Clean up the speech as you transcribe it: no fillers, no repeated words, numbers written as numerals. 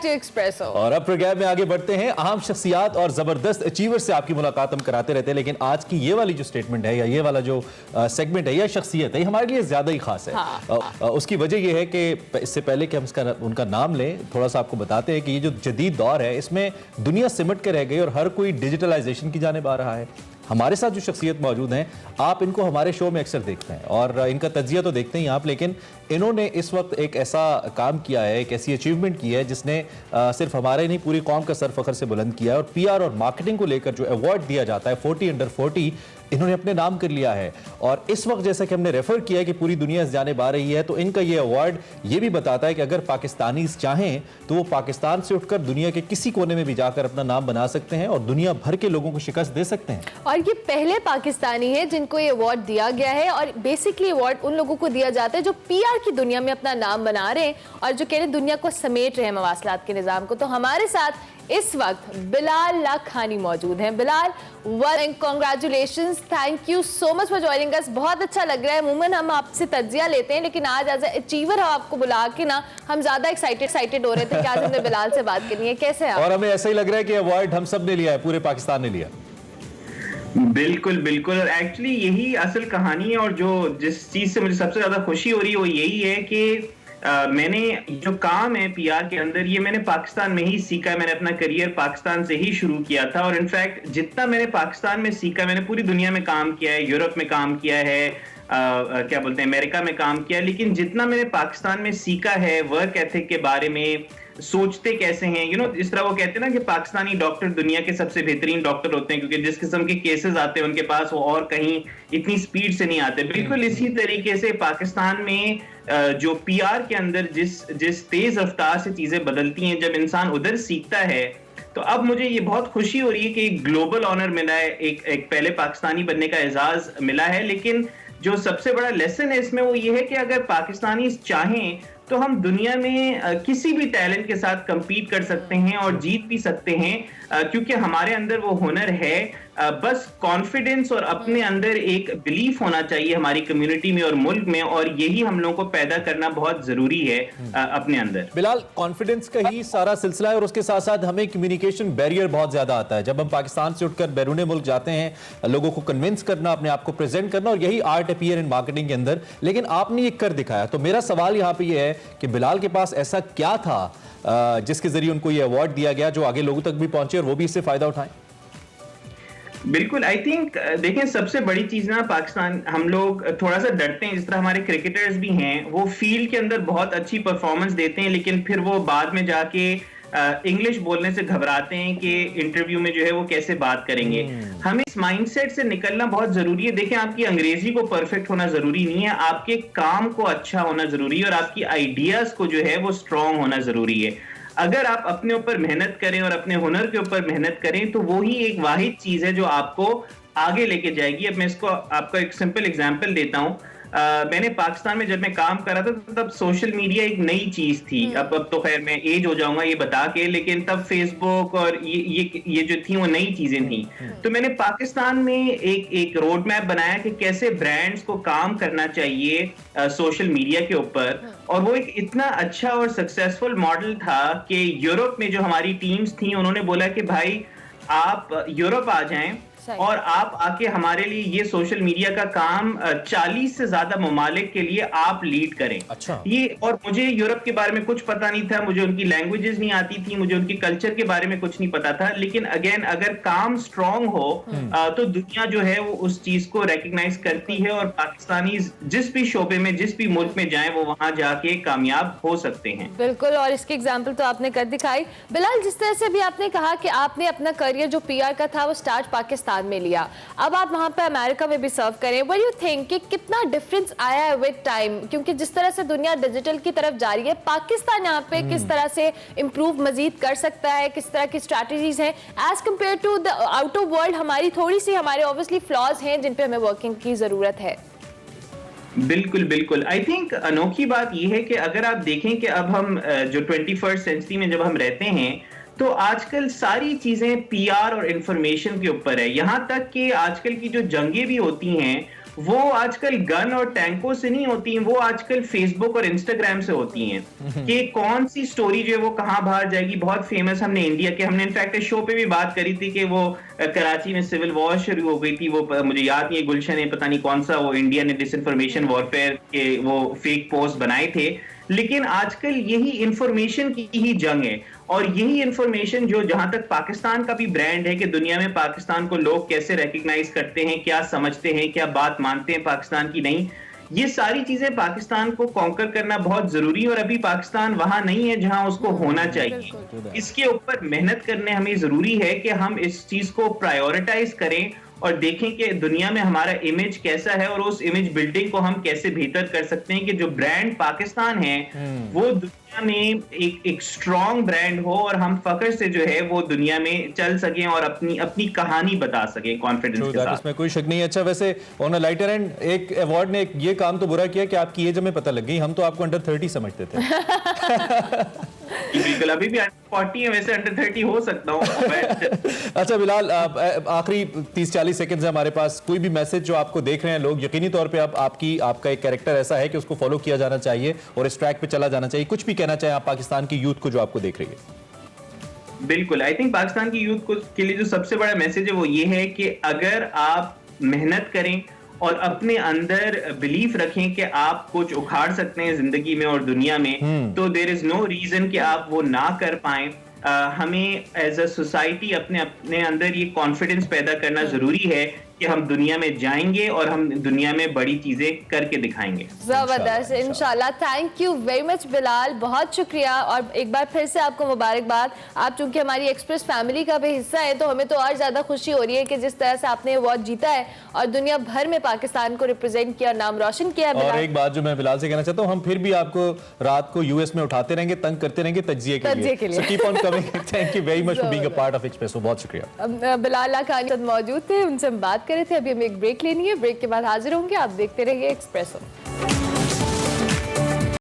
To espresso. और अब programme में आगे बढ़ते हैं। अहम शख्सियात और जबरदस्त अचीवर से आपकी मुलाकात हम कराते रहते हैं, लेकिन आज की ये वाली जो स्टेटमेंट है या ये वाला जो सेगमेंट है या शख्सियत है, हमारे लिए ज्यादा ही खास है। उसकी वजह यह है कि इससे पहले कि हम उनका नाम लें, थोड़ा सा आपको बताते हैं कि ये जो जदीद दौर है इसमें दुनिया सिमट के रह गई और हर कोई डिजिटलाइजेशन की जानिब आ रहा है। हमारे साथ जो शख्सियत मौजूद हैं, आप इनको हमारे शो में अक्सर देखते हैं और इनका तज्जिया तो देखते ही आप, लेकिन इन्होंने इस वक्त एक ऐसा काम किया है, एक ऐसी अचीवमेंट की है जिसने सिर्फ हमारे नहीं पूरी कौम का सर फखर से बुलंद किया है। और पीआर और मार्केटिंग को लेकर जो अवार्ड दिया जाता है 40 अंडर 40 इन्होंने अपने नाम कर लिया है। और इस वक्त जैसा कि हमने रेफर किया है कि पूरी दुनिया इस जानिब आ रही है, तो इनका ये अवार्ड ये भी बताता है कि अगर पाकिस्तानी चाहें तो वो पाकिस्तान से उठकर दुनिया के किसी कोने में भी जाकर अपना नाम बना सकते हैं और दुनिया भर के लोगों को शिकस्त दे सकते हैं। और ये पहले पाकिस्तानी है जिनको ये अवार्ड दिया गया है। और बेसिकली अवार्ड उन लोगों को दिया जाता है जो पीआर की दुनिया में अपना नाम बना रहे हैं और जो कह रहे दुनिया को समेट रहे हैं मवासलात के निज़ाम को। तो हमारे साथ इस वक्त बिलाल लाखानी मौजूद हैं। Bilal, congratulations, thank you so much for joining us. बहुत अच्छा लग रहा है। अमूमन हम आपसे तज्जिया लेते हैं, लेकिन आज एज अचीवर हम आपको बुला के ना हम ज्यादा एक्साइटेड हो रहे थे कि आज हमने बिलाल से बात करनी है। कैसे आप? और हमें ऐसा ही लग रहा है कि अवार्ड हम सब ने लिया है, पूरे पाकिस्तान ने लिया। बिल्कुल बिल्कुल, और एक्चुअली यही असल कहानी है। और जो जिस चीज से मुझे सबसे ज्यादा खुशी हो रही है वो यही है कि मैंने जो काम है पीआर के अंदर, ये मैंने पाकिस्तान में ही सीखा है। मैंने अपना करियर पाकिस्तान से ही शुरू किया था और इनफैक्ट जितना मैंने पाकिस्तान में सीखा, मैंने पूरी दुनिया में काम किया है, यूरोप में काम किया है, क्या बोलते हैं, अमेरिका में काम किया, लेकिन जितना मैंने पाकिस्तान में सीखा है वर्क एथिक के बारे में, सोचते कैसे हैं, इस तरह वो कहते हैं ना कि पाकिस्तानी डॉक्टर दुनिया के सबसे बेहतरीन डॉक्टर होते हैं क्योंकि जिस किस्म के केसेस आते हैं उनके पास वो और कहीं इतनी स्पीड से नहीं आते। बिल्कुल इसी तरीके से पाकिस्तान में जो पीआर के अंदर जिस तेज रफ्तार से चीजें बदलती हैं, जब इंसान उधर सीखता है, तो अब मुझे ये बहुत खुशी हो रही है कि एक ग्लोबल ऑनर मिला है, एक पहले पाकिस्तानी बनने का एजाज मिला है। लेकिन जो सबसे बड़ा लेसन है इसमें वो ये है कि अगर पाकिस्तानी चाहें तो हम दुनिया में किसी भी टैलेंट के साथ compete कर सकते हैं और जीत भी सकते हैं, क्योंकि हमारे अंदर वो हुनर है। बस कॉन्फिडेंस और अपने अंदर एक बिलीफ होना चाहिए हमारी कम्युनिटी में और मुल्क में, और यही हम लोगों को पैदा करना बहुत जरूरी है अपने अंदर। बिलाल, कॉन्फिडेंस का ही सारा सिलसिला है और उसके साथ साथ हमें कम्युनिकेशन बैरियर बहुत ज्यादा आता है। जब हम पाकिस्तान से उठकर बैरून मुल्क जाते हैं, लोगों को कन्विंस करना, अपने आप को प्रेजेंट करना, और यही आर्ट है पीआर एंड मार्केटिंग के अंदर। लेकिन आपने ये कर दिखाया। तो मेरा सवाल यहाँ पे ये है कि बिलाल के पास ऐसा क्या था जिसके जरिए उनको ये अवार्ड दिया गया जो आगे लोगों तक भी पहुंचे और वो भी इससे फायदा उठाएं? बिल्कुल, आई थिंक देखें, सबसे बड़ी चीज ना, पाकिस्तान हम लोग थोड़ा सा डरते हैं। जिस तरह हमारे क्रिकेटर्स भी हैं, वो फील्ड के अंदर बहुत अच्छी परफॉर्मेंस देते हैं, लेकिन फिर वो बाद में जाके इंग्लिश बोलने से घबराते हैं कि इंटरव्यू में जो है वो कैसे बात करेंगे। हमें इस माइंडसेट से निकलना बहुत जरूरी है। देखें, आपकी अंग्रेजी को परफेक्ट होना जरूरी नहीं है, आपके काम को अच्छा होना जरूरी है और आपकी आइडियाज को जो है वो स्ट्रांग होना जरूरी है। अगर आप अपने ऊपर मेहनत करें और अपने हुनर के ऊपर मेहनत करें, तो वो ही एक वाहिद चीज है जो आपको आगे लेके जाएगी। अब मैं इसको आपको एक सिंपल एग्जांपल देता हूं। मैंने पाकिस्तान में जब मैं काम कर रहा था तो तब सोशल मीडिया एक नई चीज थी। अब तो खैर मैं एज हो जाऊंगा ये बता के, लेकिन तब फेसबुक और ये जो थी वो नई चीजें थी। तो मैंने पाकिस्तान में एक रोड मैप बनाया कि कैसे ब्रांड्स को काम करना चाहिए सोशल मीडिया के ऊपर, और वो एक इतना अच्छा और सक्सेसफुल मॉडल था कि यूरोप में जो हमारी टीम्स थी उन्होंने बोला कि भाई आप यूरोप आ जाएं और आप आके हमारे लिए ये सोशल मीडिया का काम 40 से ज्यादा ममालिक के लिए आप लीड करें। अच्छा। ये, और मुझे यूरोप के बारे में कुछ पता नहीं था, मुझे उनकी लैंग्वेजेस नहीं आती थी, मुझे उनकी कल्चर के बारे में कुछ नहीं पता था, लेकिन अगेन अगर काम स्ट्रांग हो तो दुनिया जो है वो उस चीज को रिकॉग्नाइज करती है और पाकिस्तानी जिस भी शोबे में, जिस भी मुल्क में जाए वो वहां जाके कामयाब हो सकते हैं। बिल्कुल, और इसकी एग्जाम्पल तो आपने कर दिखाई। बिलाल, जिस तरह से भी आपने कहा कि आपने अपना करियर जो पीआर का था वो स्टार्ट पाकिस्तान में लिया, अब आप वहां पे अमेरिका में भी सर्व करें, व्हाट यू थिंक कि कितना डिफरेंस आया है विद टाइम? क्योंकि जिस तरह से दुनिया डिजिटल की तरफ जा रही है, पाकिस्तान यहाँ पे किस तरह से इंप्रूव मजीद कर सकता है, किस तरह की स्ट्रैटेजीज हैं as compared to the out of world? हमारे ऑब्वियसली फ्लॉज हैं जिन पे हमें वर्किंग की जरूरत है। बिल्कुल बिल्कुल, आई थिंक अनोखी बात यह है कि अगर आप देखें कि अब हम जो 21st सेंचुरी में जब हम रहते हैं, तो आजकल सारी चीजें पीआर और इंफॉर्मेशन के ऊपर है। यहां तक कि आजकल की जो जंगें भी होती हैं वो आजकल गन और टैंकों से नहीं होती हैं, वो आजकल फेसबुक और इंस्टाग्राम से होती हैं कि कौन सी स्टोरी जो है वो कहां बाहर जाएगी। बहुत फेमस हमने इंडिया के, हमने इनफैक्ट शो पे भी बात करी थी कि वो कराची में सिविल वॉर शुरू हो गई थी, वो मुझे याद नहीं है, गुलशन ने पता नहीं कौन सा, वो इंडिया ने डिसइंफॉर्मेशन वॉरफेयर के वो फेक पोस्ट बनाए थे। लेकिन आजकल यही इंफॉर्मेशन की ही जंग है, और यही इंफॉर्मेशन जो, जहां तक पाकिस्तान का भी ब्रांड है कि दुनिया में पाकिस्तान को लोग कैसे रिकॉग्नाइज करते हैं, क्या समझते हैं, क्या बात मानते हैं पाकिस्तान की, नहीं, ये सारी चीजें पाकिस्तान को कॉन्कर करना बहुत जरूरी है। और अभी पाकिस्तान वहां नहीं है जहां उसको होना चाहिए। इसके ऊपर मेहनत करने हमें जरूरी है कि हम इस चीज को प्रायोरिटाइज करें और देखें कि दुनिया में हमारा इमेज कैसा है और उस इमेज बिल्डिंग को हम कैसे बेहतर कर सकते हैं कि जो ब्रांड पाकिस्तान है वो दुनिया में एक स्ट्रॉन्ग ब्रांड हो और हम फख्र से जो है वो दुनिया में चल सकें और अपनी अपनी कहानी बता सकें कॉन्फिडेंस के साथ। इसमें कोई शक नहीं है। अच्छा, वैसे ऑन अ लाइटर एंड, एक अवार्ड ने ये काम तो बुरा किया कि आपकी एज हमें पता लग गई, हम तो आपको अंडर 30 समझते थे। बिल्कुल, अभी भी अंडर 40 है, वैसे अंडर 30 हो सकता हूँ। अच्छा बिलाल, आखिरी 30-40 सेकंड है हमारे पास, कोई भी मैसेज जो आपको देख रहे हैं लोग, यकीनी तौर पे आपका एक कैरेक्टर ऐसा है कि उसको फॉलो किया जाना चाहिए और इस ट्रैक पे चला जाना चाहिए, कुछ भी कहना चाहें आप पाकिस्तान की यूथ को जो आपको देख रही है? बिल्कुल, आई थिंक पाकिस्तान की यूथ को के लिए जो सबसे बड़ा मैसेज है वो ये है कि अगर आप मेहनत करें और अपने अंदर बिलीफ रखें कि आप कुछ उखाड़ सकते हैं जिंदगी में और दुनिया में, तो देयर इज नो रीजन कि आप वो ना कर पाएं। हमें एज अ सोसाइटी अपने अंदर ये कॉन्फिडेंस पैदा करना जरूरी है कि हम दुनिया में जाएंगे और हम दुनिया में बड़ी चीजें करके दिखाएंगे। जबरदस्त, इंशाल्लाह। Thank you very much Bilal, बहुत शुक्रिया, और एक बार फिर से आपको मुबारकबाद। आप चूंकि हमारी एक्सप्रेस फैमिली का भी हिस्सा है तो हमें तो और ज्यादा खुशी हो रही है कि जिस तरह से आपने अवार्ड जीता है और दुनिया भर में पाकिस्तान को रिप्रेजेंट किया, नाम रोशन किया। और एक बात जो मैं बिलाल से कहना चाहता हूँ, हम फिर भी आपको रात को यूएस में उठाते रहेंगे, तंग करते रहेंगे तज्जिए के लिए। So keep on coming. Thank you very much for being a part of Expresso. बहुत शुक्रिया। बिलाल लाखानी मौजूद थे, उनसे हम बात कर रहे थे। अभी हमें एक ब्रेक लेनी है, ब्रेक के बाद हाजिर होंगे। आप देखते रहिए एक्सप्रेसो।